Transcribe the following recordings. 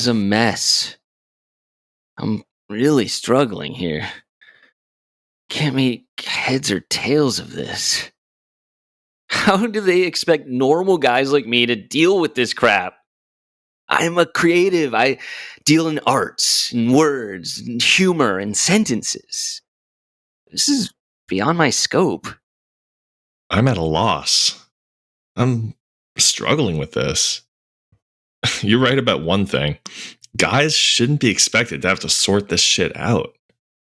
is a mess. I'm really struggling here. Can't make heads or tails of this. How do they expect normal guys like me to deal with this crap? I'm a creative. I deal in arts and words and humor and sentences. This is beyond my scope. I'm at a loss. I'm struggling with this. You're right about one thing. Guys shouldn't be expected to have to sort this shit out.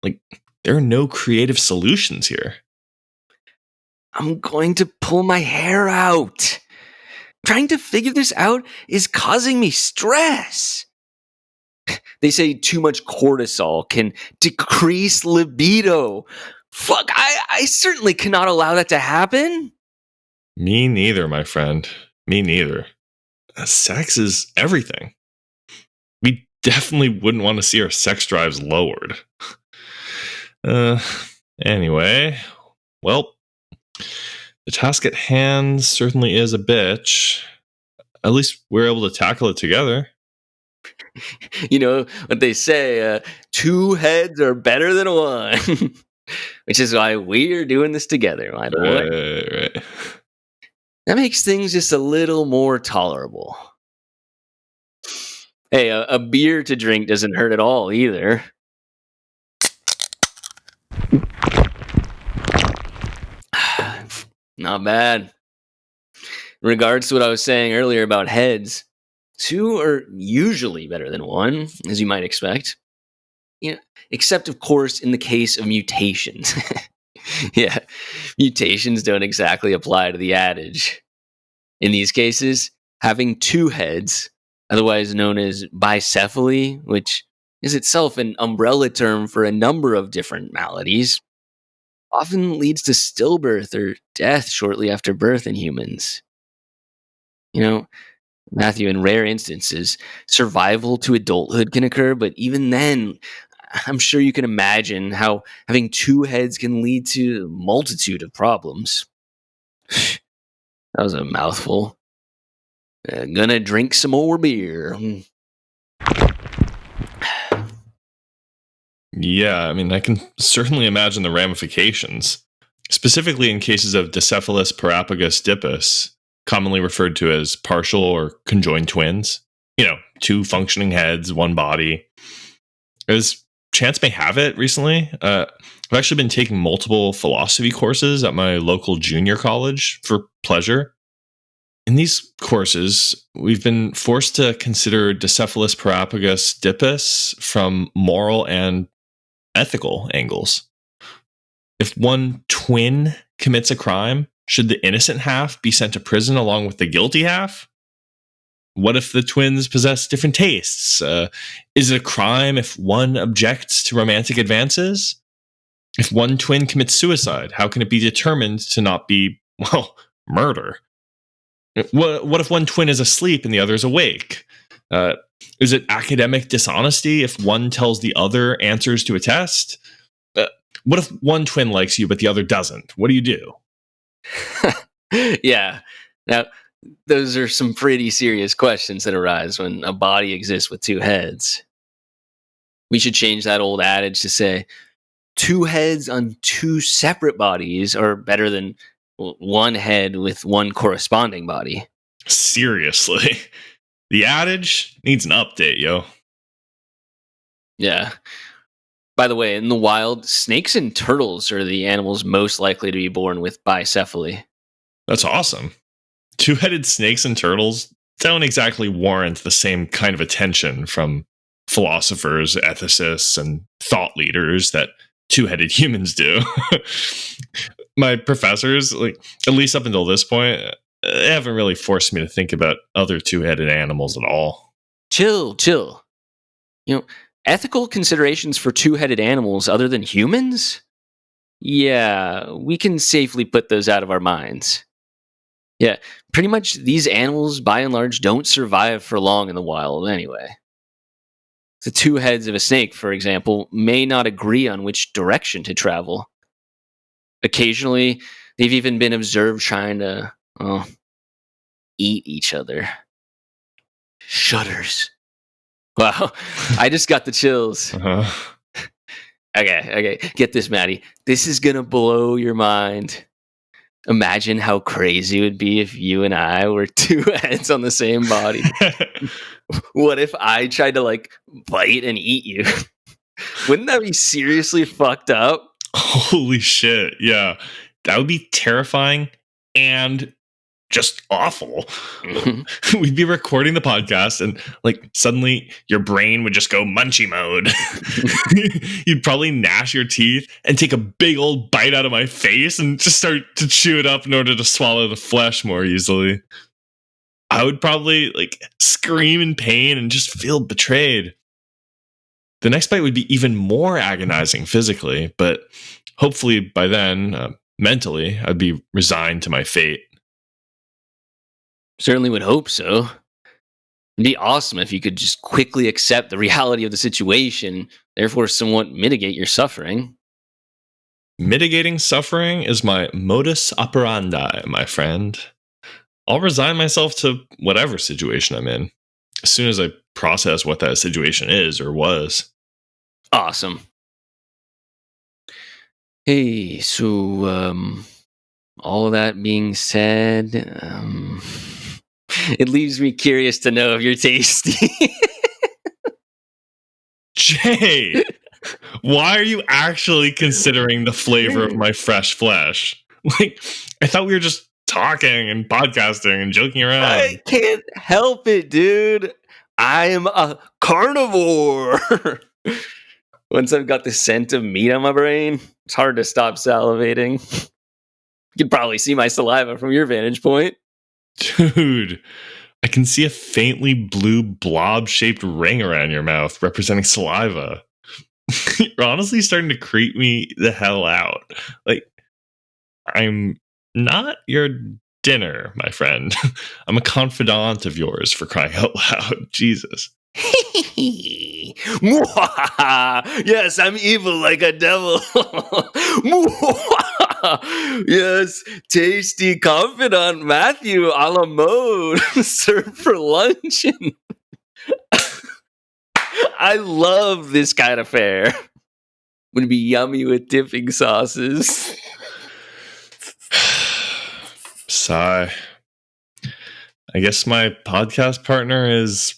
Like, there are no creative solutions here. I'm going to pull my hair out. Trying to figure this out is causing me stress. They say too much cortisol can decrease libido. Fuck, I certainly cannot allow that to happen. Me neither, my friend. Me neither. Sex is everything. We definitely wouldn't want to see our sex drives lowered. Anyway, well, the task at hand certainly is a bitch. At least we're able to tackle it together. You know what they say, two heads are better than one. Which is why we're doing this together, my boy. Right. That makes things just a little more tolerable. Hey, a beer to drink doesn't hurt at all either. Not bad. In regards to what I was saying earlier about heads, two are usually better than one, as you might expect. Except, of course, in the case of mutations. Yeah, mutations don't exactly apply to the adage. In these cases, having two heads, otherwise known as bicephaly, which is itself an umbrella term for a number of different maladies, often leads to stillbirth or death shortly after birth in humans. Matthew, in rare instances, survival to adulthood can occur, but even then, I'm sure you can imagine how having two heads can lead to a multitude of problems. That was a mouthful. Gonna drink some more beer. Yeah, I mean, I can certainly imagine the ramifications, specifically in cases of Dicephalus parapagus dippus, commonly referred to as partial or conjoined twins. Two functioning heads, one body. As chance may have it recently, I've actually been taking multiple philosophy courses at my local junior college for pleasure. In these courses, we've been forced to consider Dicephalus parapagus dippus from moral and ethical angles. If one twin commits a crime, should the innocent half be sent to prison along with the guilty half? What if the twins possess different tastes? Is it a crime if one objects to romantic advances? If one twin commits suicide, how can it be determined to not be, murder? What if one twin is asleep and the other is awake? Is it academic dishonesty if one tells the other answers to a test? What if one twin likes you but the other doesn't? What do you do? Yeah. Now, those are some pretty serious questions that arise when a body exists with two heads. We should change that old adage to say, two heads on two separate bodies are better than one head with one corresponding body. Seriously. The adage needs an update, yo. Yeah. By the way, in the wild, snakes and turtles are the animals most likely to be born with bicephaly. That's awesome. Two-headed snakes and turtles don't exactly warrant the same kind of attention from philosophers, ethicists, and thought leaders that two-headed humans do. My professors, at least up until this point, they haven't really forced me to think about other two-headed animals at all. Chill. Ethical considerations for two-headed animals other than humans? Yeah, we can safely put those out of our minds. Yeah, pretty much these animals, by and large, don't survive for long in the wild anyway. The two heads of a snake, for example, may not agree on which direction to travel. Occasionally, they've even been observed trying to, eat each other. Shudders. Wow. I just got the chills. Uh-huh. Okay. Get this, Maddie. This is going to blow your mind. Imagine how crazy it would be if you and I were two heads on the same body. What if I tried to like bite and eat you? Wouldn't that be seriously fucked up? Holy shit. Yeah. That would be terrifying and just awful. We'd be recording the podcast and like suddenly your brain would just go munchie mode. You'd probably gnash your teeth and take a big old bite out of my face and just start to chew it up in order to swallow the flesh more easily. I would probably like scream in pain and just feel betrayed. The next bite would be even more agonizing physically, but hopefully by then, mentally, I'd be resigned to my fate. Certainly would hope so. It'd be awesome if you could just quickly accept the reality of the situation, therefore somewhat mitigate your suffering. Mitigating suffering is my modus operandi, my friend. I'll resign myself to whatever situation I'm in, as soon as I process what that situation is or was. Awesome. Hey, so, all of that being said, it leaves me curious to know if you're tasty. Jay, why are you actually considering the flavor of my fresh flesh? Like, I thought we were just talking and podcasting and joking around. I can't help it, dude. I am a carnivore. Once I've got the scent of meat on my brain, it's hard to stop salivating. You can probably see my saliva from your vantage point. Dude, I can see a faintly blue blob-shaped ring around your mouth representing saliva. You're honestly starting to creep me the hell out. Like, I'm not your dinner, my friend. I'm a confidant of yours, for crying out loud. Jesus. Yes, I'm evil like a devil. Yes, tasty confidant Matthew a la mode served for luncheon. I love this kind of fare. Would be yummy with dipping sauces. Sigh. I guess my podcast partner is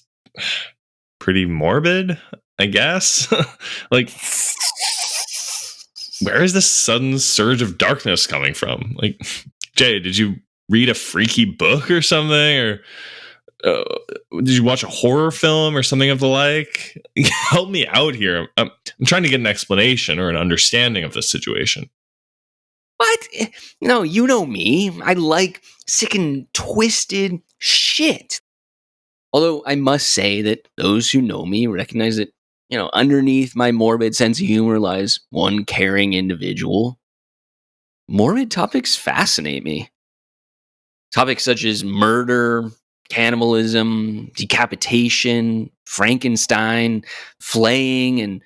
pretty morbid, I guess. Like, where is this sudden surge of darkness coming from? Like, Jay, did you read a freaky book or something? Or did you watch a horror film or something of the like? Help me out here. I'm trying to get an explanation or an understanding of this situation. What? You know me. I like sick and twisted shit. Although I must say that those who know me recognize that, underneath my morbid sense of humor lies one caring individual. Morbid topics fascinate me. Topics such as murder, cannibalism, decapitation, Frankenstein, flaying, and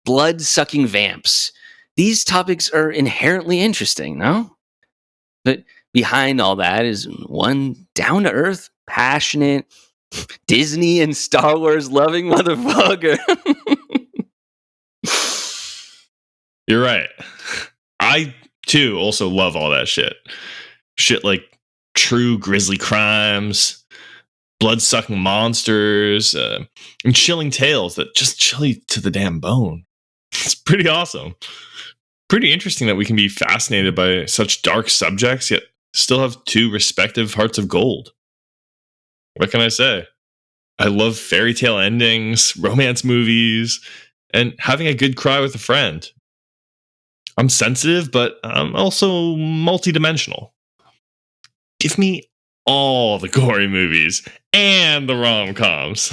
blood-sucking vamps. These topics are inherently interesting, no? But behind all that is one down-to-earth, passionate, Disney and Star Wars loving motherfucker. You're right. I, too, also love all that shit. Shit like true grisly crimes, blood-sucking monsters, and chilling tales that just chill you to the damn bone. It's pretty awesome. Pretty interesting that we can be fascinated by such dark subjects, yet still have two respective hearts of gold. What can I say? I love fairy tale endings, romance movies, and having a good cry with a friend. I'm sensitive, but I'm also multidimensional. Give me all the gory movies and the rom-coms.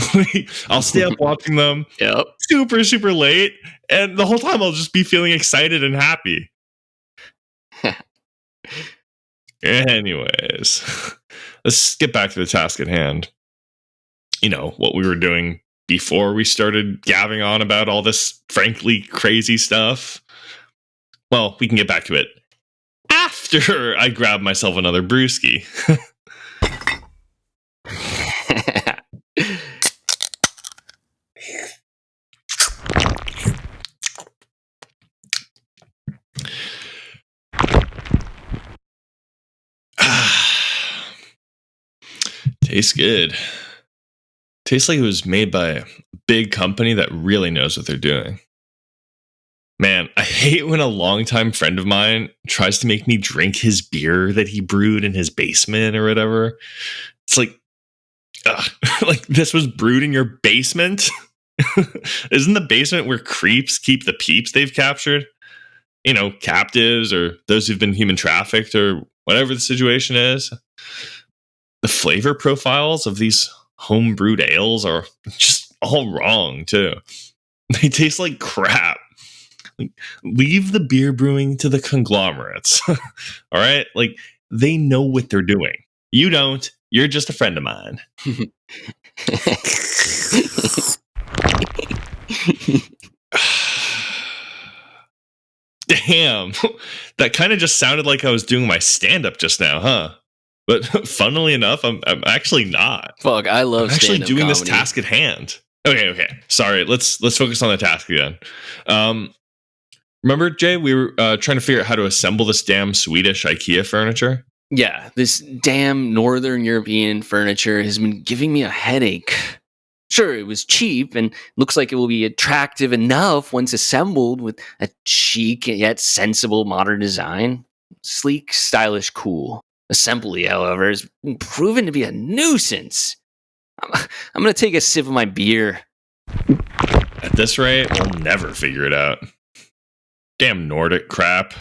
I'll stay up watching them super, super late, and the whole time I'll just be feeling excited and happy. Anyways, let's get back to the task at hand. What we were doing before we started gabbing on about all this frankly crazy stuff. Well, we can get back to it after I grab myself another brewski. Tastes good. Tastes like it was made by a big company that really knows what they're doing. Man, I hate when a longtime friend of mine tries to make me drink his beer that he brewed in his basement or whatever. It's like, like this was brewed in your basement? Isn't the basement where creeps keep the peeps they've captured? You know, captives or those who've been human trafficked or whatever the situation is. The flavor profiles of these home brewed ales are just all wrong, too. They taste like crap. Like, leave the beer brewing to the conglomerates. All right? Like, they know what they're doing. You don't. You're just a friend of mine. Damn. That kind of just sounded like I was doing my stand-up just now, huh? But funnily enough, I'm actually not. Fuck, I love I'm actually doing comedy. this task at hand. Okay. Sorry, let's focus on the task again. Remember, Jay, we were trying to figure out how to assemble this damn Swedish IKEA furniture? Yeah, this damn Northern European furniture has been giving me a headache. Sure, it was cheap and looks like it will be attractive enough once assembled with a chic yet sensible modern design. Sleek, stylish, cool. Assembly, however, has proven to be a nuisance. I'm going to take a sip of my beer. At this rate, we'll never figure it out. Damn Nordic crap.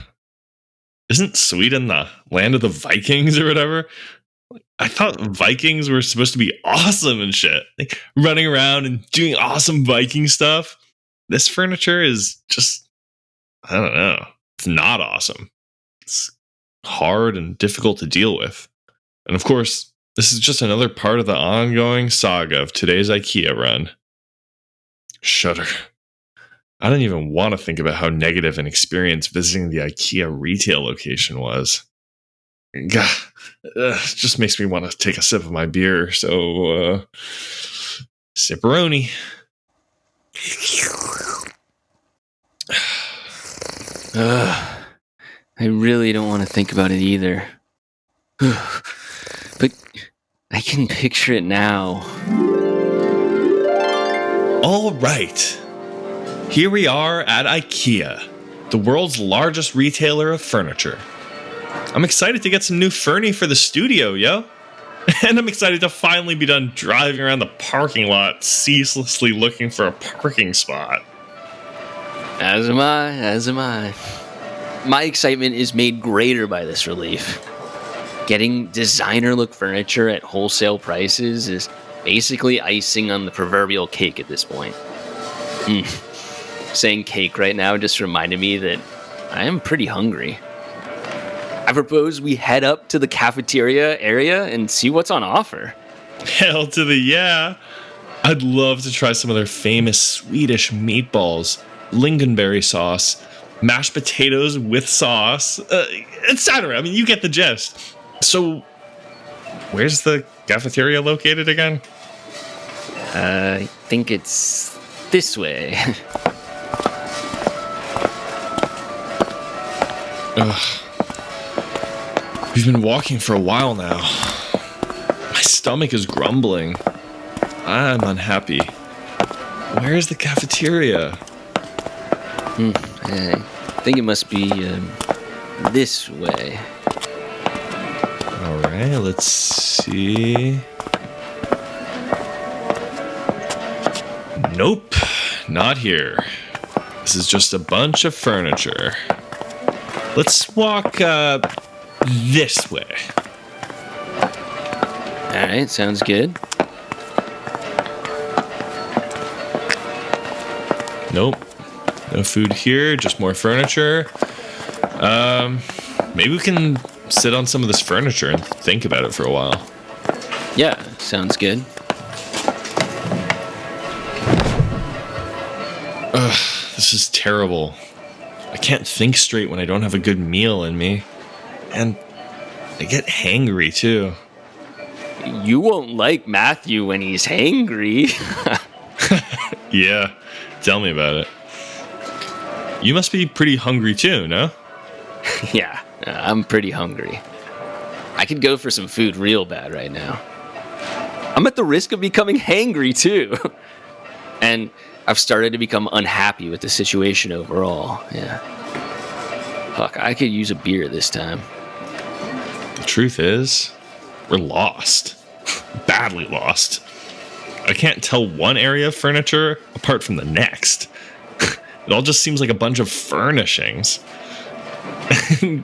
Isn't Sweden the land of the Vikings or whatever? I thought Vikings were supposed to be awesome and shit. Like, running around and doing awesome Viking stuff. This furniture is just, I don't know. It's not awesome. It's hard and difficult to deal with. And of course, this is just another part of the ongoing saga of today's IKEA run. Shudder. I don't even want to think about how negative an experience visiting the IKEA retail location was. God, it just makes me want to take a sip of my beer. So, sipperoni. I really don't want to think about it either. But I can picture it now. All right. Here we are at IKEA, the world's largest retailer of furniture. I'm excited to get some new fernie for the studio, yo. And I'm excited to finally be done driving around the parking lot, ceaselessly looking for a parking spot. As am I. My excitement is made greater by this relief. Getting designer-look furniture at wholesale prices is basically icing on the proverbial cake at this point. Saying cake right now just reminded me that I am pretty hungry. I propose we head up to the cafeteria area and see what's on offer. Hell to the yeah. I'd love to try some of their famous Swedish meatballs, lingonberry sauce, mashed potatoes with sauce, etc. I mean, you get the gist. So, where's the cafeteria located again? I think it's this way. Ugh. We've been walking for a while now. My stomach is grumbling. I'm unhappy. Where's the cafeteria? I think it must be this way. Alright, let's see. Nope, not here. This is just a bunch of furniture. Let's walk this way. Alright, sounds good. Nope. No food here, just more furniture. Maybe we can sit on some of this furniture and think about it for a while. Yeah, sounds good. Ugh, this is terrible. I can't think straight when I don't have a good meal in me. And I get hangry, too. You won't like Matthew when he's hangry. Yeah, tell me about it. You must be pretty hungry too, no? Yeah, I'm pretty hungry. I could go for some food real bad right now. I'm at the risk of becoming hangry too. And I've started to become unhappy with the situation overall. Yeah. Fuck, I could use a beer this time. The truth is, we're lost. Badly lost. I can't tell one area of furniture apart from the next. It all just seems like a bunch of furnishings.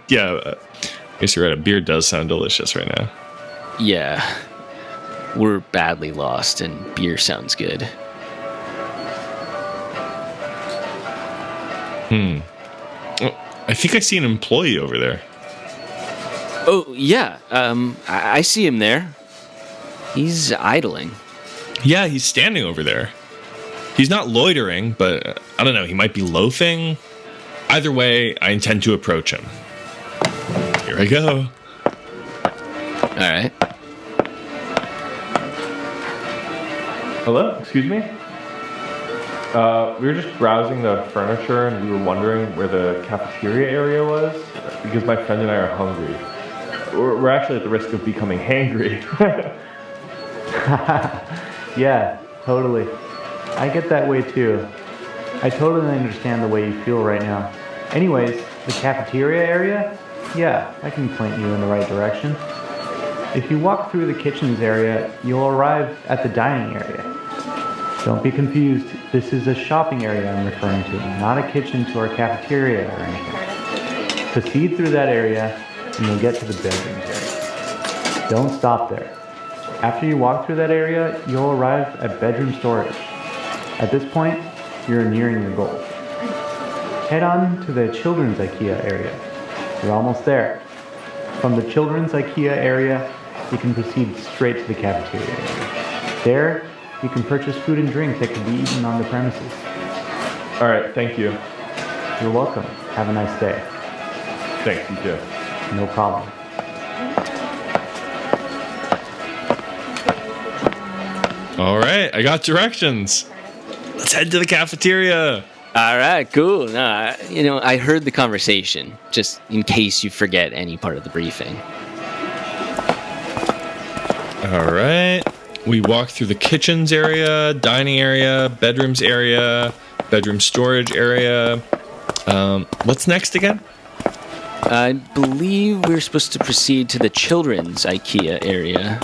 Yeah, I guess you're right. A beer does sound delicious right now. Yeah. We're badly lost, and beer sounds good. Oh, I think I see an employee over there. Oh, yeah. I see him there. He's idling. Yeah, he's standing over there. He's not loitering, but I don't know. He might be loafing. Either way, I intend to approach him. Here I go. All right. Hello? Excuse me? We were just browsing the furniture and we were wondering where the cafeteria area was because my friend and I are hungry. We're actually at the risk of becoming hangry. Yeah, totally. I get that way too. I totally understand the way you feel right now. Anyways, the cafeteria area? Yeah, I can point you in the right direction. If you walk through the kitchens area, you'll arrive at the dining area. Don't be confused, this is a shopping area I'm referring to, not a kitchen to our cafeteria or anything. Proceed through that area and you'll get to the bedrooms area. Don't stop there. After you walk through that area, you'll arrive at bedroom storage. At this point, you're nearing your goal. Head on to the children's IKEA area. You're almost there. From the children's IKEA area, you can proceed straight to the cafeteria area. There, you can purchase food and drink that can be eaten on the premises. All right, thank you. You're welcome. Have a nice day. Thanks, you too. No problem. All right, I got directions. Let's head to the cafeteria. All right, cool. No, I heard the conversation, just in case you forget any part of the briefing. All right. We walk through the kitchens area, dining area, bedrooms area, bedroom storage area. What's next again? I believe we're supposed to proceed to the children's IKEA area.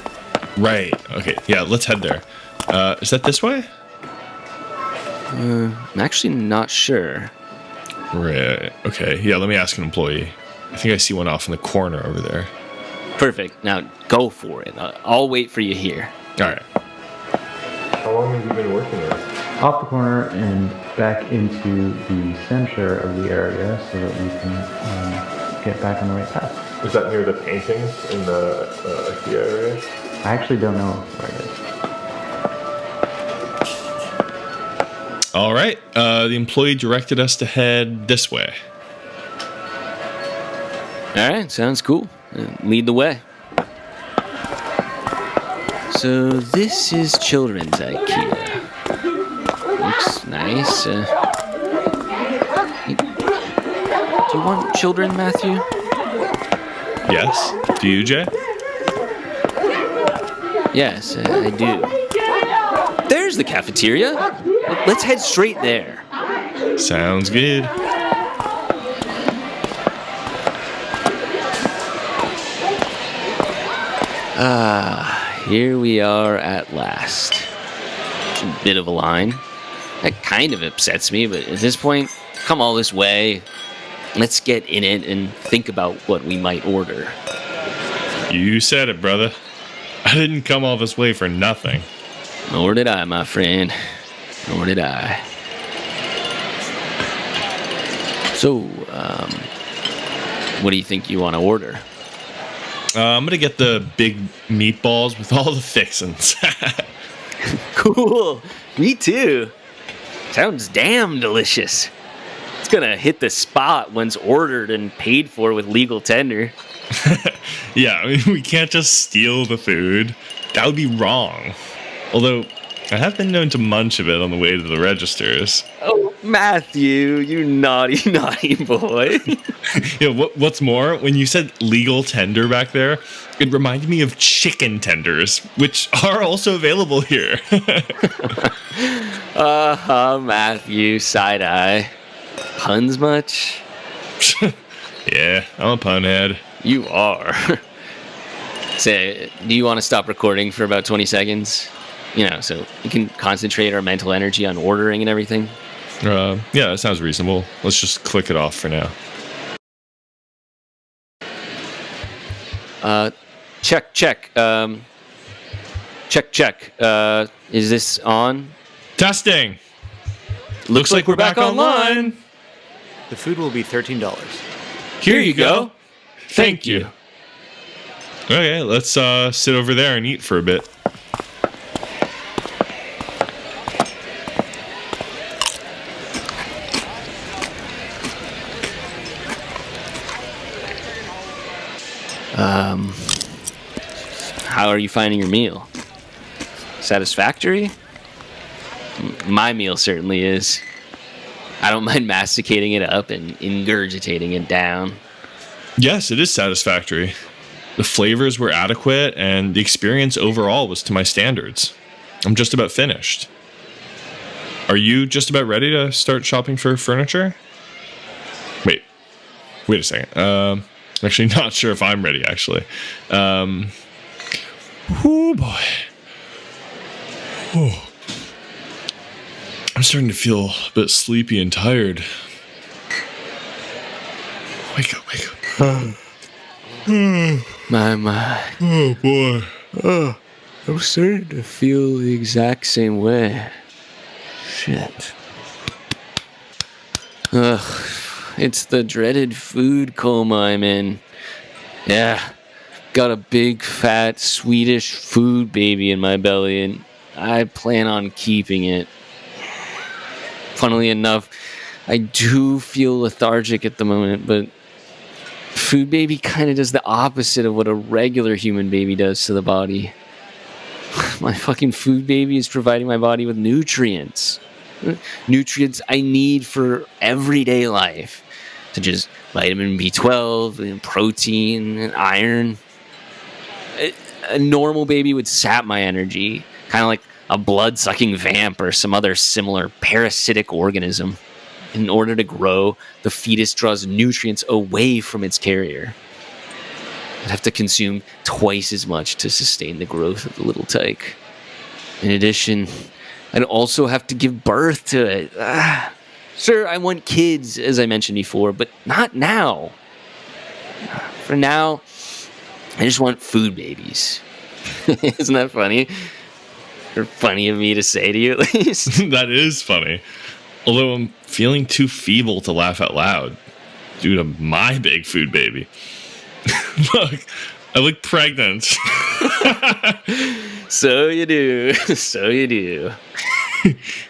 Right. Okay. Yeah, let's head there. Is that this way? I'm actually not sure. Right. Okay. Yeah, let me ask an employee. I think I see one off in the corner over there. Perfect. Now go for it. I'll wait for you here. All right. How long have you been working there? Off the corner and back into the center of the area so that we can get back on the right path. Is that near the paintings in the IKEA area? I actually don't know where it is. All right. The employee directed us to head this way. All right, sounds cool. Lead the way. So this is children's IKEA. Looks nice. Do you want children, Matthew? Yes. Do you, Jay? Yes, I do. There's the cafeteria. Let's head straight there. Sounds good. Here we are at last. It's a bit of a line. That kind of upsets me, but at this point, come all this way. Let's get in it and think about what we might order. You said it, brother. I didn't come all this way for nothing. Nor did I, my friend. Nor did I. So, what do you think you want to order? I'm going to get the big meatballs with all the fixins. Cool. Me too. Sounds damn delicious. It's gonna hit the spot once ordered and paid for with legal tender. Yeah, I mean, we can't just steal the food. That would be wrong. Although, I have been known to munch a bit on the way to the registers. Oh, Matthew, you naughty, naughty boy. What's more, when you said legal tender back there, it reminded me of chicken tenders, which are also available here. Matthew, side-eye. Puns much? Yeah, I'm a punhead. You are. Say, do you want to stop recording for about 20 seconds? So we can concentrate our mental energy on ordering and everything. Yeah, that sounds reasonable. Let's just click it off for now. Check. Check. Is this on? Testing. Looks like we're back online. The food will be $13. Here you go. Thank you. Okay, let's sit over there and eat for a bit. How are you finding your meal? Satisfactory? My meal certainly is. I don't mind masticating it up and ingurgitating it down. Yes, it is satisfactory. The flavors were adequate, and the experience overall was to my standards. I'm just about finished. Are you just about ready to start shopping for furniture? Wait a second. Actually, not sure if I'm ready, actually. Oh, boy. Oh. I'm starting to feel a bit sleepy and tired. Wake up. My. Oh, boy. I'm starting to feel the exact same way. Shit. Ugh. It's the dreaded food coma I'm in. Yeah. Got a big, fat, Swedish food baby in my belly, and I plan on keeping it. Funnily enough, I do feel lethargic at the moment, but food baby kind of does the opposite of what a regular human baby does to the body. My fucking food baby is providing my body with nutrients. Nutrients I need for everyday life, such as vitamin B12 and protein and iron. A normal baby would sap my energy, kind of like a blood-sucking vamp or some other similar parasitic organism. In order to grow, the fetus draws nutrients away from its carrier. I'd have to consume twice as much to sustain the growth of the little tyke. In addition, I'd also have to give birth to it. Sure, I want kids, as I mentioned before, but not now. For now, I just want food babies. Isn't that funny? Or funny of me to say to you, at least? That is funny. Although I'm feeling too feeble to laugh out loud due to my big food baby. Look, I look pregnant. So you do.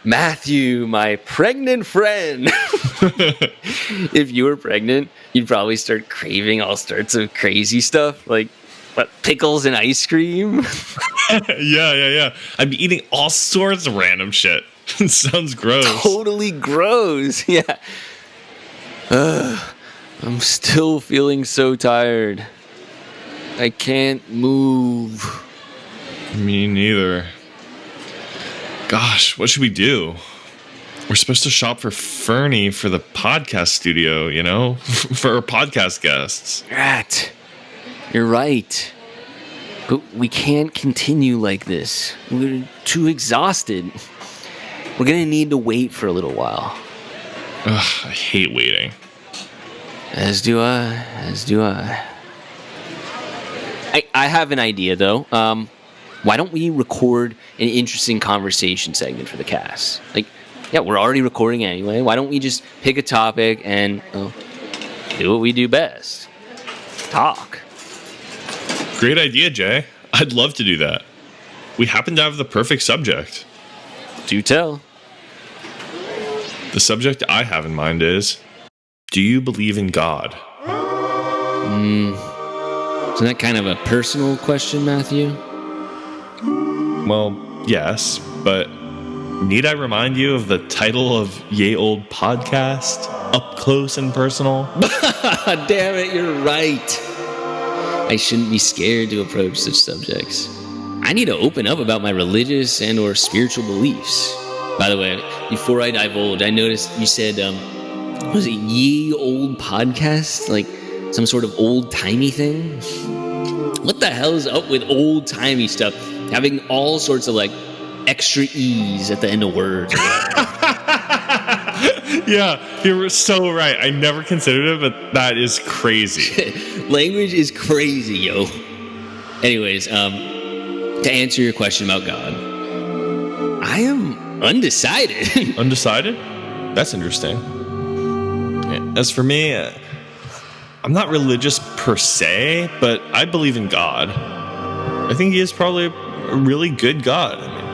Matthew, my pregnant friend. If you were pregnant, you'd probably start craving all sorts of crazy stuff, like what, pickles and ice cream? Yeah. I'd be eating all sorts of random shit. It sounds gross. Totally gross. Yeah. I'm still feeling so tired. I can't move. Me neither. Gosh, what should we do? We're supposed to shop for Fernie for the podcast studio, for our podcast guests. Right. You're right. But we can't continue like this. We're too exhausted. We're going to need to wait for a little while. Ugh, I hate waiting. As do I. I have an idea, though. Why don't we record an interesting conversation segment for the cast? We're already recording anyway. Why don't we just pick a topic and do what we do best? Talk. Great idea, Jay. I'd love to do that. We happen to have the perfect subject. Do tell. The subject I have in mind is, do you believe in God? Isn't that kind of a personal question, Matthew? Well, yes, but need I remind you of the title of Ye Old Podcast? Up Close and Personal? Damn it, you're right. I shouldn't be scared to approach such subjects. I need to open up about my religious and or spiritual beliefs. By the way, before I divulge, I noticed you said, was it Ye Old Podcast? Like some sort of old-timey thing? What the hell is up with old-timey stuff? Having all sorts of like extra E's at the end of words. Yeah, you were so right. I never considered it, but that is crazy. Language is crazy, yo. Anyways, to answer your question about God, I am undecided. Undecided? That's interesting. As for me, I'm not religious per se, but I believe in God. I think he is probably a really good God. I mean,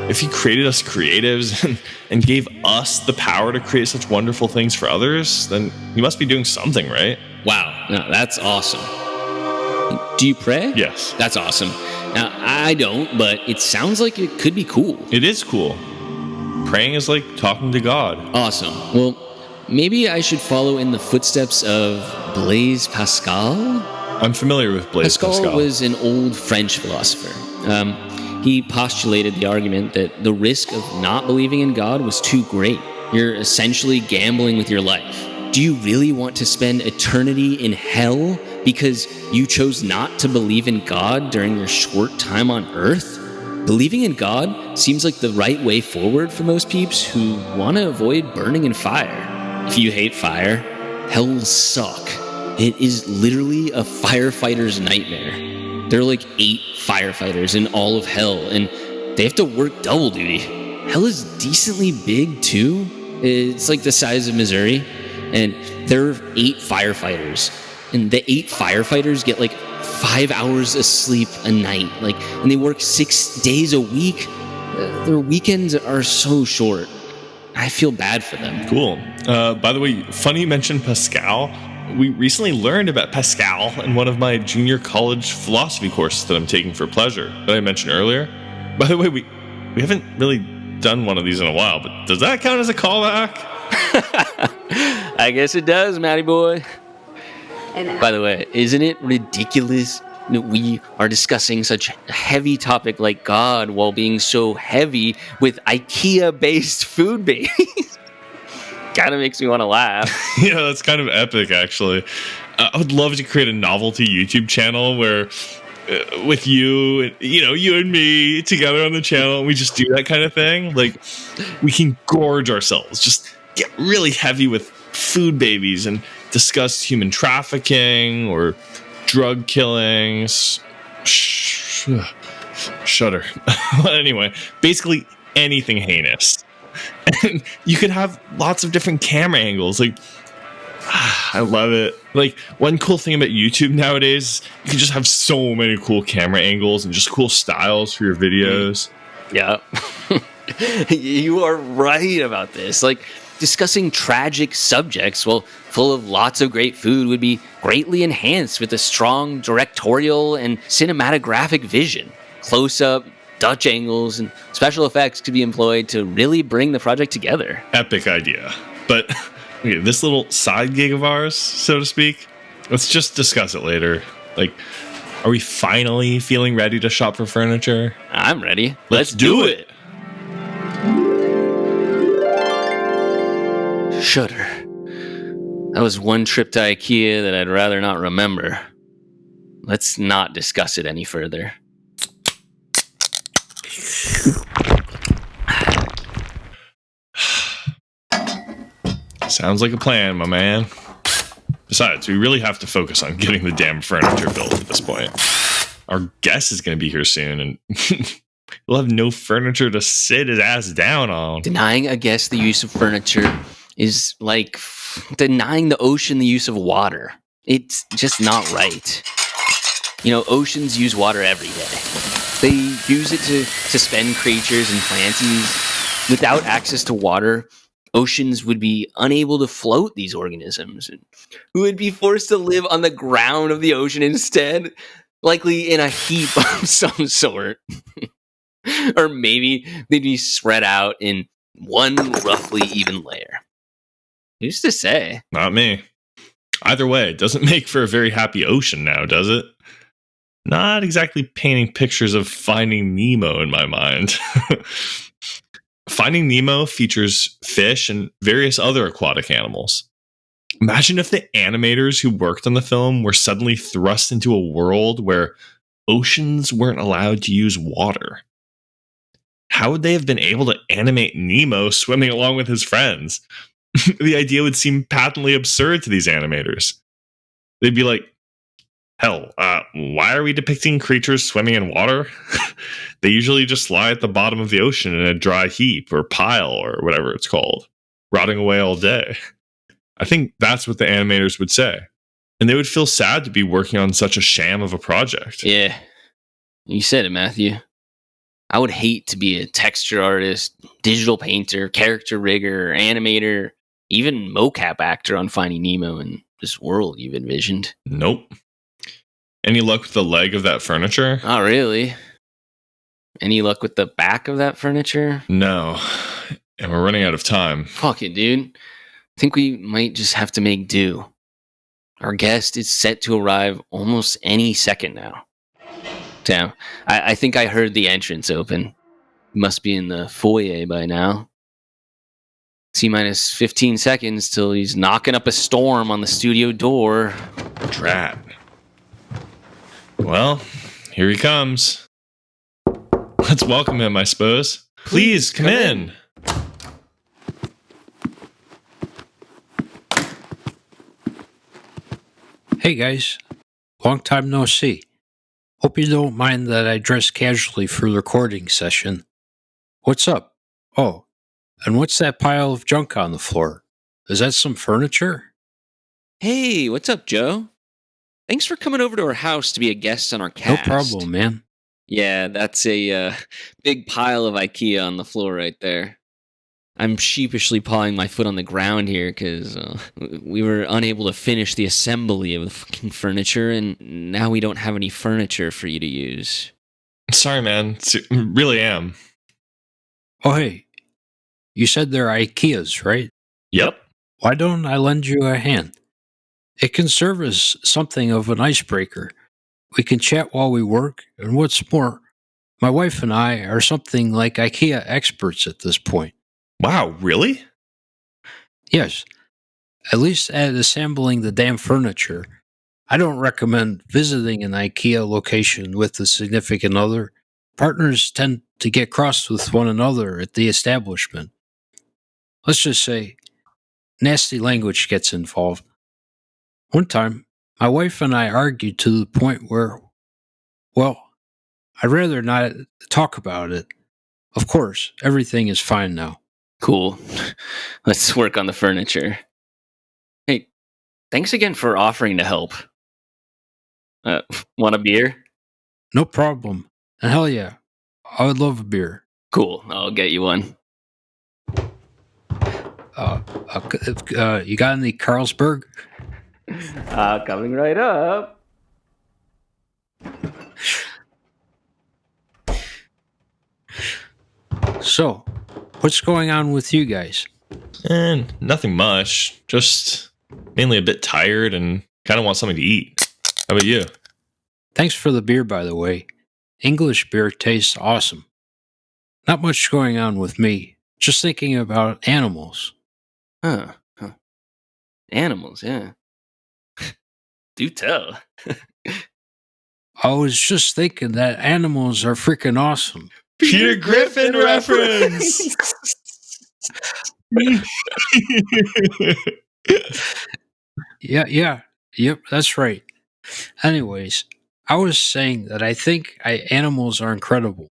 if he created us creatives and gave us the power to create such wonderful things for others, then he must be doing something, right? Wow, no, that's awesome. Do you pray? Yes. That's awesome. Now, I don't, but it sounds like it could be cool. It is cool. Praying is like talking to God. Awesome. Well, maybe I should follow in the footsteps of Blaise Pascal? I'm familiar with Blaise Pascal. Pascal was an old French philosopher. He postulated the argument that the risk of not believing in God was too great. You're essentially gambling with your life. Do you really want to spend eternity in hell because you chose not to believe in God during your short time on Earth? Believing in God seems like the right way forward for most peeps who want to avoid burning in fire. If you hate fire, hell will suck. It is literally a firefighter's nightmare. There are like 8 firefighters in all of hell, and they have to work double duty. Hell is decently big, too. It's like the size of Missouri, and there are 8 firefighters. And the 8 firefighters get like 5 hours of sleep a night, and they work 6 days a week. Their weekends are so short. I feel bad for them. Cool. By the way, funny you mentioned Pascal. We recently learned about Pascal in one of my junior college philosophy courses that I'm taking for pleasure that I mentioned earlier. By the way, we haven't really done one of these in a while, but does that count as a callback? I guess it does, Matty boy. By the way, isn't it ridiculous that we are discussing such a heavy topic like God while being so heavy with IKEA-based food babies? Kind of makes me want to laugh. Yeah, that's kind of epic, actually. I would love to create a novelty YouTube channel where, with you, you and me together on the channel, we just do that kind of thing. Like, we can gorge ourselves, just get really heavy with food babies and discuss human trafficking or drug killings. Shudder. Anyway, basically anything heinous. And you could have lots of different camera angles. I love it. One cool thing about YouTube nowadays, you can just have so many cool camera angles and just cool styles for your videos. Yeah. You are right about this. Discussing tragic subjects while full of lots of great food would be greatly enhanced with a strong directorial and cinematographic vision. Close-up, Dutch angles, and special effects could be employed to really bring the project together. Epic idea. But okay, this little side gig of ours, so to speak, let's just discuss it later. Are we finally feeling ready to shop for furniture? I'm ready. Let's do it. Shudder. That was one trip to IKEA that I'd rather not remember. Let's not discuss it any further. Sounds like a plan, my man. Besides, we really have to focus on getting the damn furniture built at this point. Our guest is going to be here soon, and we'll have no furniture to sit his ass down on. Denying a guest the use of furniture is like denying the ocean the use of water. It's just not right. Oceans use water every day. They use it to suspend creatures and planties. Without access to water, oceans would be unable to float these organisms, who would be forced to live on the ground of the ocean instead, likely in a heap of some sort. Or maybe they'd be spread out in one roughly even layer. Who's to say? Not me. Either way, it doesn't make for a very happy ocean now, does it? Not exactly painting pictures of Finding Nemo in my mind. Finding Nemo features fish and various other aquatic animals. Imagine if the animators who worked on the film were suddenly thrust into a world where oceans weren't allowed to use water. How would they have been able to animate Nemo swimming along with his friends? The idea would seem patently absurd to these animators. They'd be like, hell, why are we depicting creatures swimming in water? They usually just lie at the bottom of the ocean in a dry heap or pile or whatever it's called, rotting away all day. I think that's what the animators would say. And they would feel sad to be working on such a sham of a project. Yeah, you said it, Matthew. I would hate to be a texture artist, digital painter, character rigger, animator, even mocap actor on Finding Nemo in this world you've envisioned. Nope. Any luck with the leg of that furniture? Not really. Any luck with the back of that furniture? No. And we're running out of time. Fuck it, dude. I think we might just have to make do. Our guest is set to arrive almost any second now. So, I think I heard the entrance open. Must be in the foyer by now. T-minus 15 seconds till he's knocking up a storm on the studio door. Drat. Well, here he comes. Let's welcome him, I suppose. Please come in. Hey guys, long time no see. Hope you don't mind that I dress casually for the recording session. What's up? Oh, and what's that pile of junk on the floor? Is that some furniture? Hey, what's up, Joe? Thanks for coming over to our house to be a guest on our No cast. problem, man. Yeah, that's a big pile of IKEA on the floor right there. I'm sheepishly pawing my foot on the ground here because we were unable to finish the assembly of the fucking furniture, and now we don't have any furniture for you to use. Sorry, man. Really am. Oh, hey, you said they're IKEAs, right? Yep. Why don't I lend you a hand? It can serve as something of an icebreaker. We can chat while we work, and what's more, my wife and I are something like IKEA experts at this point. Wow, really? Yes, at least at assembling the damn furniture. I don't recommend visiting an IKEA location with a significant other. Partners tend to get cross with one another at the establishment. Let's just say, nasty language gets involved. One time, my wife and I argued to the point where, well, I'd rather not talk about it. Of course, everything is fine now. Cool. Let's work on the furniture. Hey, thanks again for offering to help. Want a beer? No problem. And hell yeah, I would love a beer. Cool, I'll get you one. You got any Carlsberg? Coming right up. So, what's going on with you guys? And nothing much. Just mainly a bit tired and kind of want something to eat. How about you? Thanks for the beer, by the way. English beer tastes awesome. Not much going on with me. Just thinking about animals. Huh. Animals, yeah. Do tell. I was just thinking that animals are freaking awesome. Peter Griffin reference! Yep, that's right. Anyways, I was saying that I think animals are incredible.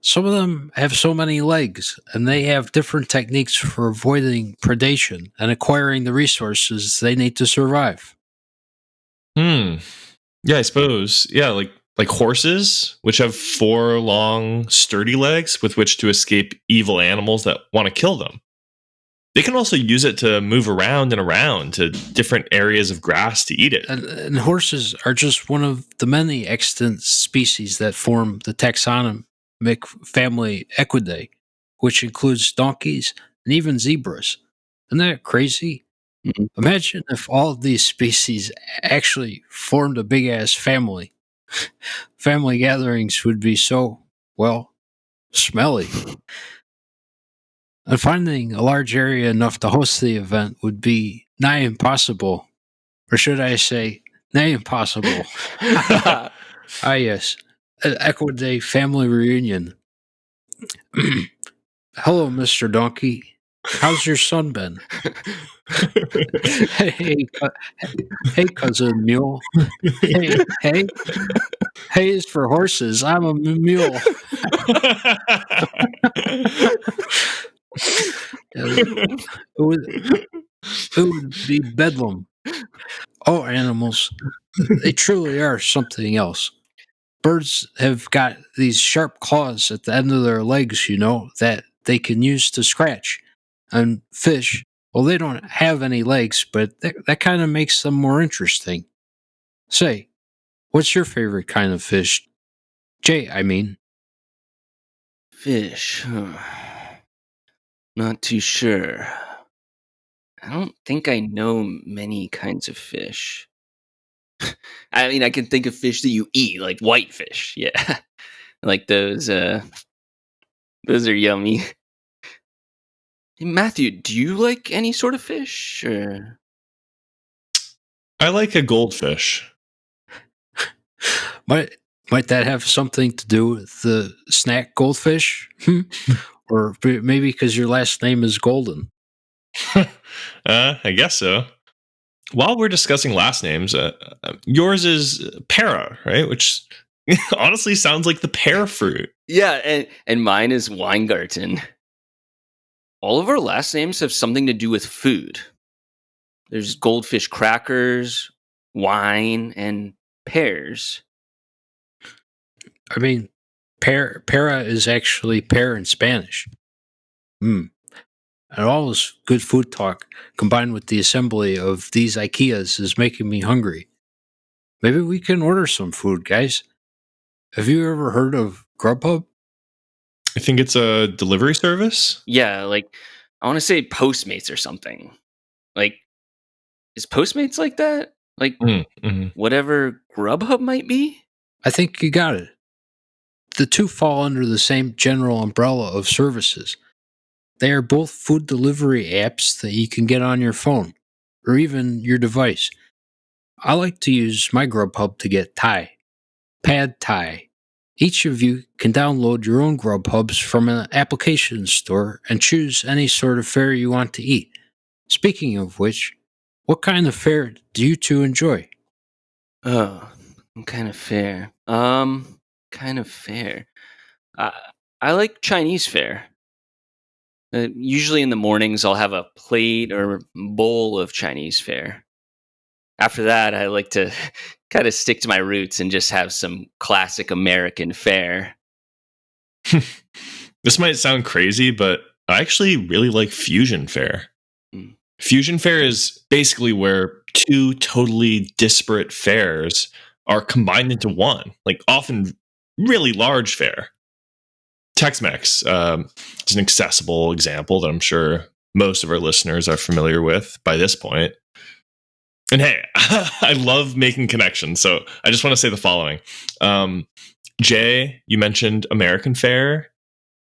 Some of them have so many legs, and they have different techniques for avoiding predation and acquiring the resources they need to survive. Yeah, I suppose. Yeah, like horses, which have 4 long, sturdy legs with which to escape evil animals that want to kill them. They can also use it to move around and around to different areas of grass to eat it. And horses are just one of the many extant species that form the taxonomy family Equidae, which includes donkeys and even zebras. Isn't that crazy? Mhm. Imagine if all of these species actually formed a big ass family. Family gatherings would be so, well, smelly. And finding a large area enough to host the event would be nigh impossible. Or should I say, nigh impossible. Ah, yes. An Equidae family reunion. Hello, Mr. Donkey. How's your son been? Hey, hey, cousin Mule. Hey. Hay is for horses. I'm a mule. It would be bedlam. Oh, animals. They truly are something else. Birds have got these sharp claws at the end of their legs, that they can use to scratch. And fish, well, they don't have any legs, but that kind of makes them more interesting. Say, what's your favorite kind of fish? Jay, I mean. Fish. Not too sure. I don't think I know many kinds of fish. I mean, I can think of fish that you eat, like whitefish. Yeah. Like those are yummy. Hey, Matthew, do you like any sort of fish? Or I like a goldfish. Might that have something to do with the snack goldfish? Or maybe because your last name is Golden? I guess so. While we're discussing last names, yours is Pera, right? Which honestly sounds like the pear fruit. yeah, and mine is Weingarten. All of our last names have something to do with food. There's goldfish crackers, wine, and pears. I mean, para is actually pear in Spanish. And all this good food talk combined with the assembly of these IKEAs is making me hungry. Maybe we can order some food, guys. Have you ever heard of Grubhub? I think it's a delivery service. Yeah, like I want to say Postmates or something. Like, is Postmates like that? Like Mm-hmm. whatever Grubhub might be? I think you got it. The two fall under the same general umbrella of services. They are both food delivery apps that you can get on your phone or even your device. I like to use my Grubhub to get Pad Thai. Each of you can download your own Grubhubs from an application store and choose any sort of fare you want to eat. Speaking of which, what kind of fare do you two enjoy? Oh, kind of fair. Kind of fair. I like Chinese fare. Usually in the mornings, I'll have a plate or bowl of Chinese fare. After that, I like to kind of stick to my roots and just have some classic American fare. This might sound crazy, but I actually really like fusion fare. Mm. Fusion fare is basically where two totally disparate fares are combined into one, like often really large fare. Tex-Mex is an accessible example that I'm sure most of our listeners are familiar with by this point. And hey, I love making connections, so I just want to say the following. Jay, you mentioned American fare,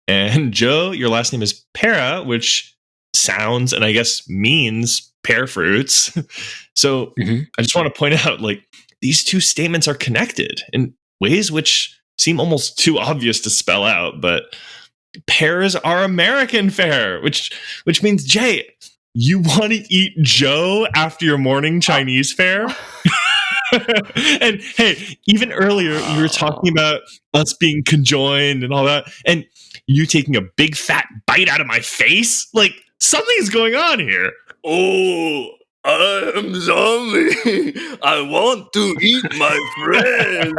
and Joe, your last name is Pera, which sounds and I guess means pear fruits. So I just want to point out, like, these two statements are connected in ways which seem almost too obvious to spell out, but pears are American fare, which means, Jay, you want to eat Joe after your morning Chinese fare? And hey, even earlier you were talking about us being conjoined and all that, and you taking a big fat bite out of my face? Like, something's going on here. Oh, I am zombie. I want to eat my friend.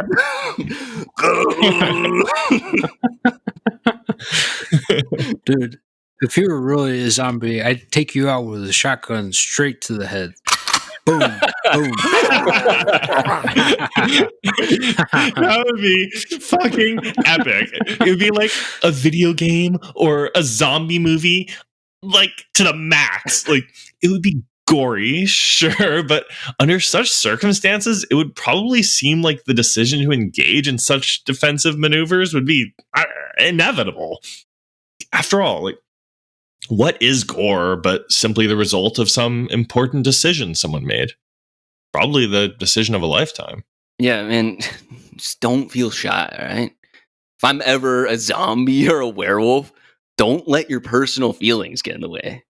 Dude, if you were really a zombie, I'd take you out with a shotgun straight to the head. Boom, boom. That would be fucking epic. It would be like a video game or a zombie movie, like to the max. Like it would be gory, sure, but under such circumstances, it would probably seem like the decision to engage in such defensive maneuvers would be inevitable. After all, like, what is gore but simply the result of some important decision someone made? Probably the decision of a lifetime. Yeah, man, just don't feel shy, all right? If I'm ever a zombie or a werewolf, don't let your personal feelings get in the way.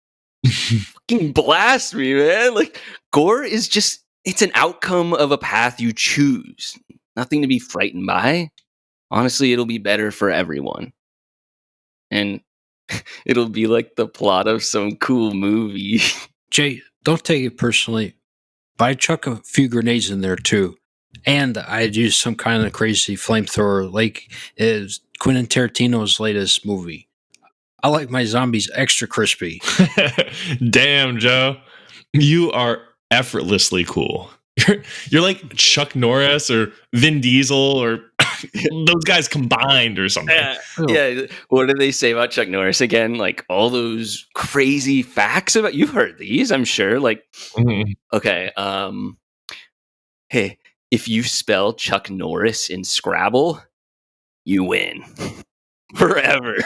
Fucking blast me, man. Like, gore is just, it's an outcome of a path you choose. Nothing to be frightened by. Honestly, it'll be better for everyone. And it'll be like the plot of some cool movie. Jay, don't take it personally, but I chuck a few grenades in there too. And I'd use some kind of crazy flamethrower like Quentin Tarantino's latest movie. I like my zombies extra crispy. Damn, Joe. You are effortlessly cool. You're like Chuck Norris or Vin Diesel or those guys combined or something. Yeah. What did they say about Chuck Norris again? Like all those crazy facts about, you've heard these, I'm sure. Like, okay. Hey, if you spell Chuck Norris in Scrabble, you win forever.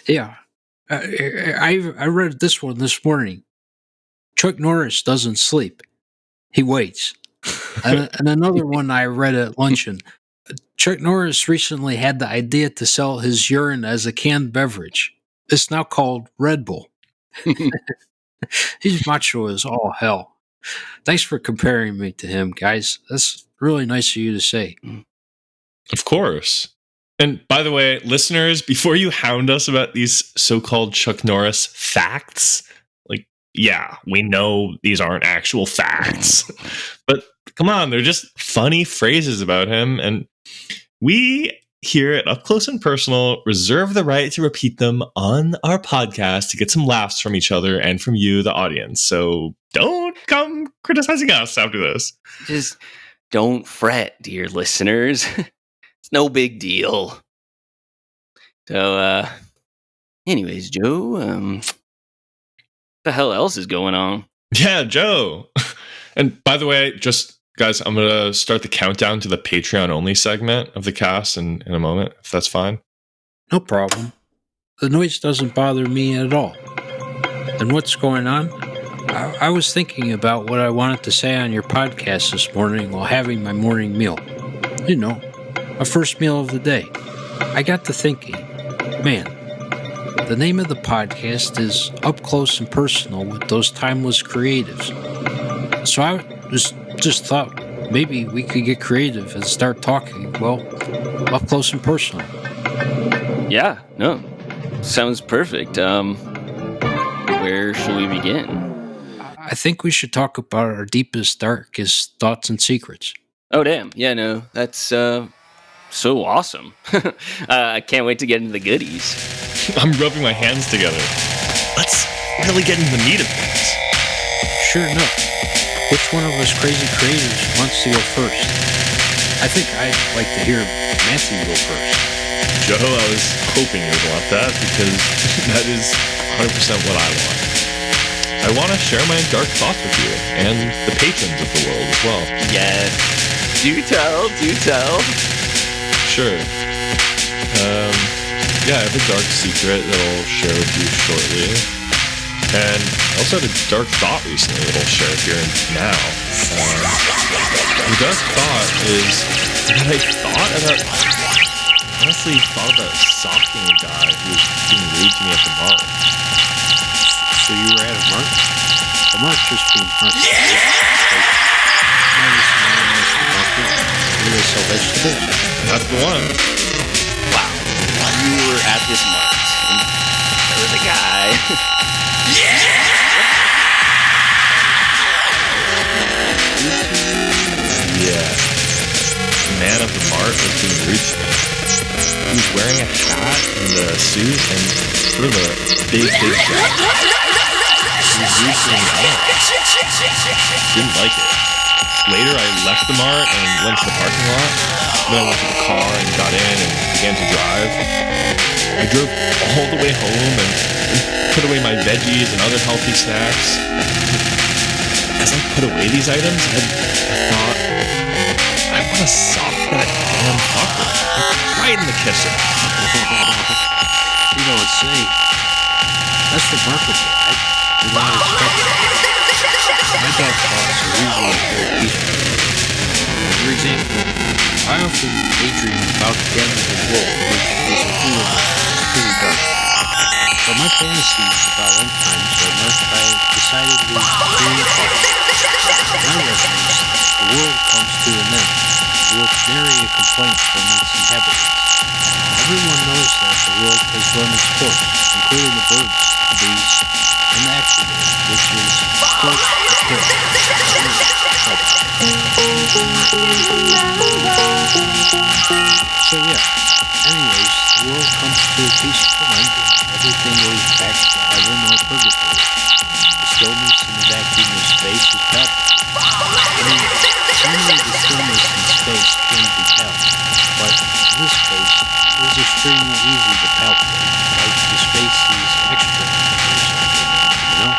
Yeah. I read this one this morning. Chuck Norris doesn't sleep. He waits. And another one I read at luncheon. Chuck Norris recently had the idea to sell his urine as a canned beverage. It's now called Red Bull. He's macho as all hell. Thanks for comparing me to him, guys. That's really nice of you to say. Of course. And by the way, listeners, before you hound us about these so-called Chuck Norris facts, like, yeah, we know these aren't actual facts, but come on, they're just funny phrases about him. And we here at Up Close and Personal reserve the right to repeat them on our podcast to get some laughs from each other and from you, the audience. So don't come criticizing us after this. Just don't fret, dear listeners. It's no big deal. So, anyways, Joe, what the hell else is going on? Yeah, Joe. And by the way, just guys, I'm going to start the countdown to the Patreon only segment of the cast in a moment, if that's fine. No problem. The noise doesn't bother me at all. And what's going on? I was thinking about what I wanted to say on your podcast this morning while having my morning meal. You know, my first meal of the day. I got to thinking, man, the name of the podcast is Up Close and Personal with those timeless creatives. So I just thought maybe we could get creative and start talking, well, up close and personal. Yeah, no, sounds perfect. Where shall we begin? I think we should talk about our deepest, darkest thoughts and secrets. Oh, damn. Yeah, no, that's so awesome. I can't wait to get into the goodies. I'm rubbing my hands together. Let's really get into the meat of things. Sure enough. Which one of us crazy creators wants to go first? I think I'd like to hear Matthew go first. Joe, I was hoping you would want that because that is 100% what I want. I want to share my dark thoughts with you and the patrons of the world as well. Yes. Do tell. Sure. Yeah, I have a dark secret that I'll share with you shortly. And I also had a dark thought recently that I'll share here and now. The dark thought is that I honestly thought about socking a guy who was being rude to me at the bar. So you were at a march? The march just being punched. That's the one. Wow. You were at this march. There was a guy. Yeah. The man of the march was being rude to me. He was wearing a hat and a suit and sort of a big jacket. was weird for me. Didn't like it. Later, I left the mart and went to the parking lot. Then I went to the car and got in and began to drive. I drove all the way home and put away my veggies and other healthy snacks. As I put away these items, I thought, I want to sock that damn fucker right in the kisser. You know, say, that's remarkable. I did not expect that. My dog thoughts are usually very peaceful. For example, I often daydream about the end of the world, which is pretty dark. But my fantasies about end times are marked by decidedly extreme thoughts. In my reference, the world comes to an end, with nary a complaint from its inhabitants. Everyone knows that the world has run its course, including the birds, the bees, and the accident, which is, of course, So yeah, anyways, the world comes to a peaceful end and everything goes back to heaven or purgatory. The stillness and the vacuum of space is palpable. I mean, only the stillness in space can be palpable, but in this case, it is extremely easy to palpate, like the space is extra or something, you know?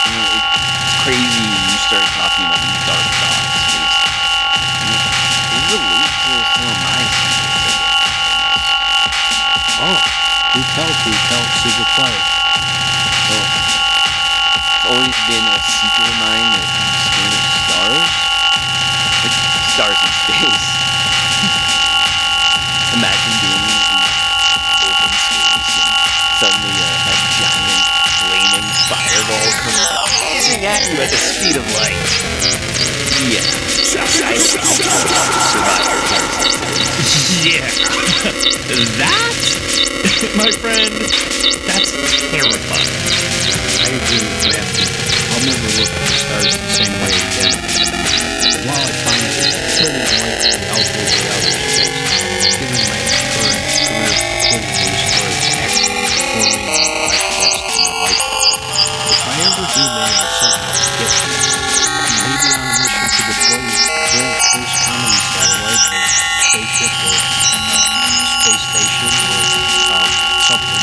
It's crazy when you start talking about these dark thoughts. They relate to some of my secrets. Oh, who tells is a player. Well, it's always been a secret of mine that I'm scared of stars. Like stars in space. Imagine being in open space and suddenly a giant flaming fireball comes blazing at you at the speed of light. Yeah, I survive. Yeah. That, my friend, that's terrifying. I agree with Matthew. I'll never look at the stars the same way again. While I find it truly unlikely I'll go to outer space, given my current career proclivities towards actually performing podcasts in my lifetime. If I ever do manage somehow to get there, maybe on a mission to deploy the world's first comedy satellite or spaceship or space station or something.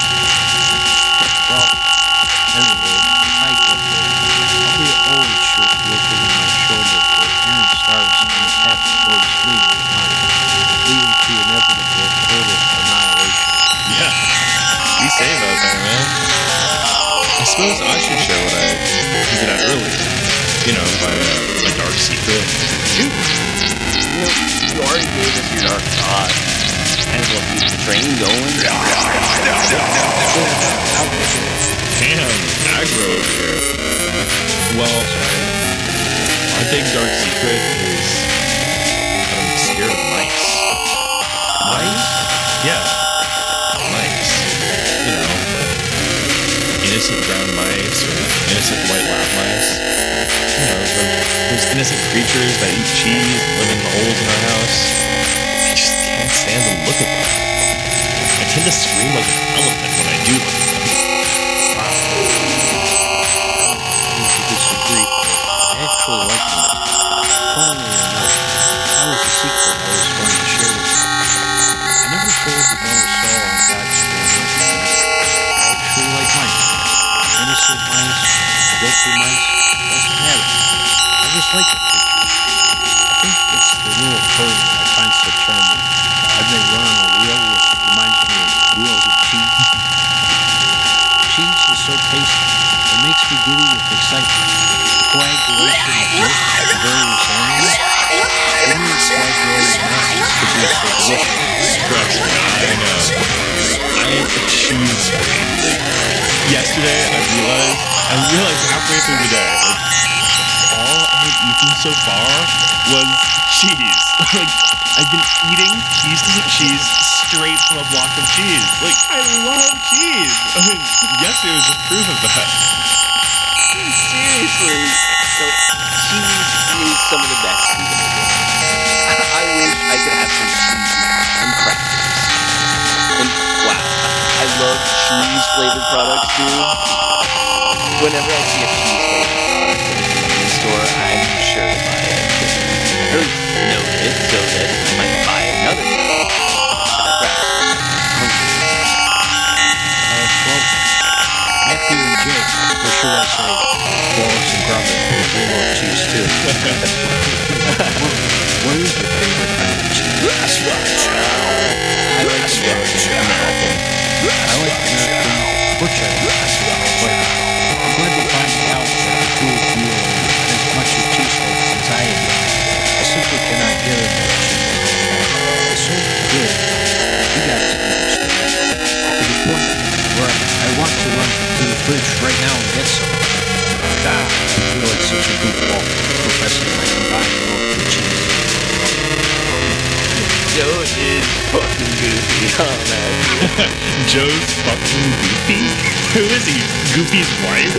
Well, anyway, if I get there, I'll be always sure to look over my shoulder for errant stars on the path towards me tonight, leading to inevitable total annihilation. Yeah. Be safe out there, man. I suppose I should share what I hinted at earlier. You know, my dark secret. Shoot! You already gave us your dark thought. Might as well keep the train going. Damn, aggro over here. Well, my big dark secret is that I'm scared of mice. Mice? Yeah, mice. You know, innocent brown mice or innocent white lap mice. You know, those innocent creatures that eat cheese, live in the holes in our house. I just can't stand the look of them. I tend to scream like an elephant when I do look at them. I need to disagree, but I actually like them. Funnily enough, that was a secret I was going to share with you. I never told the notice all on God's channel. I actually like mice. Innocent mice, guilty mice, doesn't matter. I just like the creatures. I think it's the little fur that I find so charming. When they run on a wheel, which reminds me of wheels of cheese. Cheese is so tasty. It makes me giddy with excitement. The coagulation of milk from various animals. Even the coagulated masses produce so delicious. Trust me, I know. I am a cheese freak. Yesterday, I realized halfway through the day, all I had eaten so far was cheese. I've been eating pieces of cheese straight from a block of cheese. I love cheese. Yesterday was just proof of that. Seriously. So, cheese is some of the best food in the world. I wish I could have some cheese and crackers. And wow, I love cheese flavored products too. Whenever I see a cheese flavored product in a convenience store, I'm sure to buy it. Or at least note it so that I might buy another one. Well, Matthew and Jake, or should I say, Wallace and Gromit, they love cheese too. What is your favorite kind of cheese? I like American. I like American or cheddar. But I'm glad to find out that the two of you are as much a cheeseheads as I am. I simply cannot get enough cheese. It's so good. You guys understand. To the point where I want to run to the fridge right now and get some. God, I feel like such a good ball professing my combined milk and cheese. Joe is fucking goofy, huh, man? Joe's fucking Goofy? Who is he? Goofy's wife?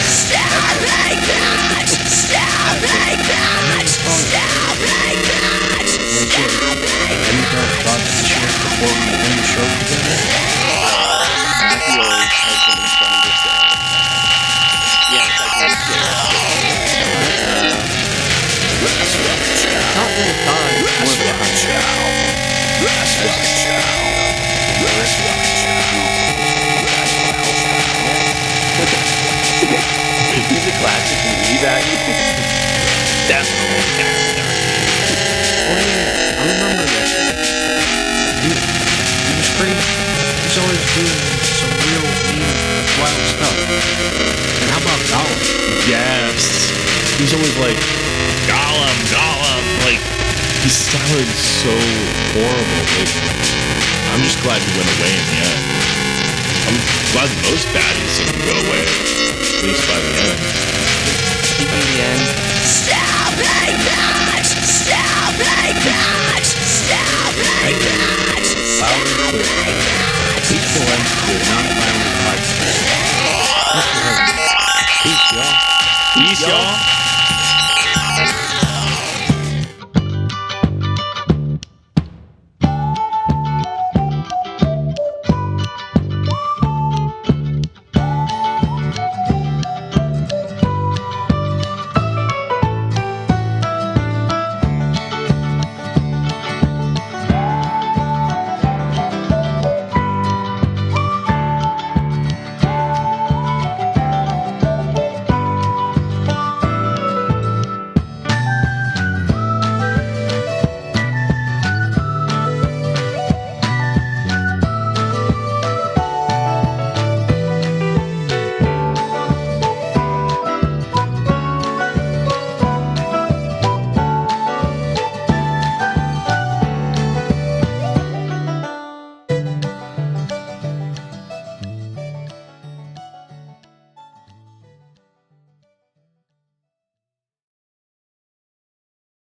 Stop like that! Stop like that! Stop like that! Stop like Any dark thoughts to share before we end the show together? Matthew always has something funny to say. Yes, I can share. Not really fun, more behind. He's a classic movie value. Definitely. Oh yeah, I remember that. He was crazy. He's always doing some real mean, wild stuff. And how about Gollum? Yes. He's always like, Gollum, Gollum. Like, he sounded so horrible. Like, I'm just glad he went away in the end. I'm glad most baddies seem to go away, at least by the end. Speaking of the end, Stop like that! Stop like that! Stop like that! Loud and clear. Peaceful and good.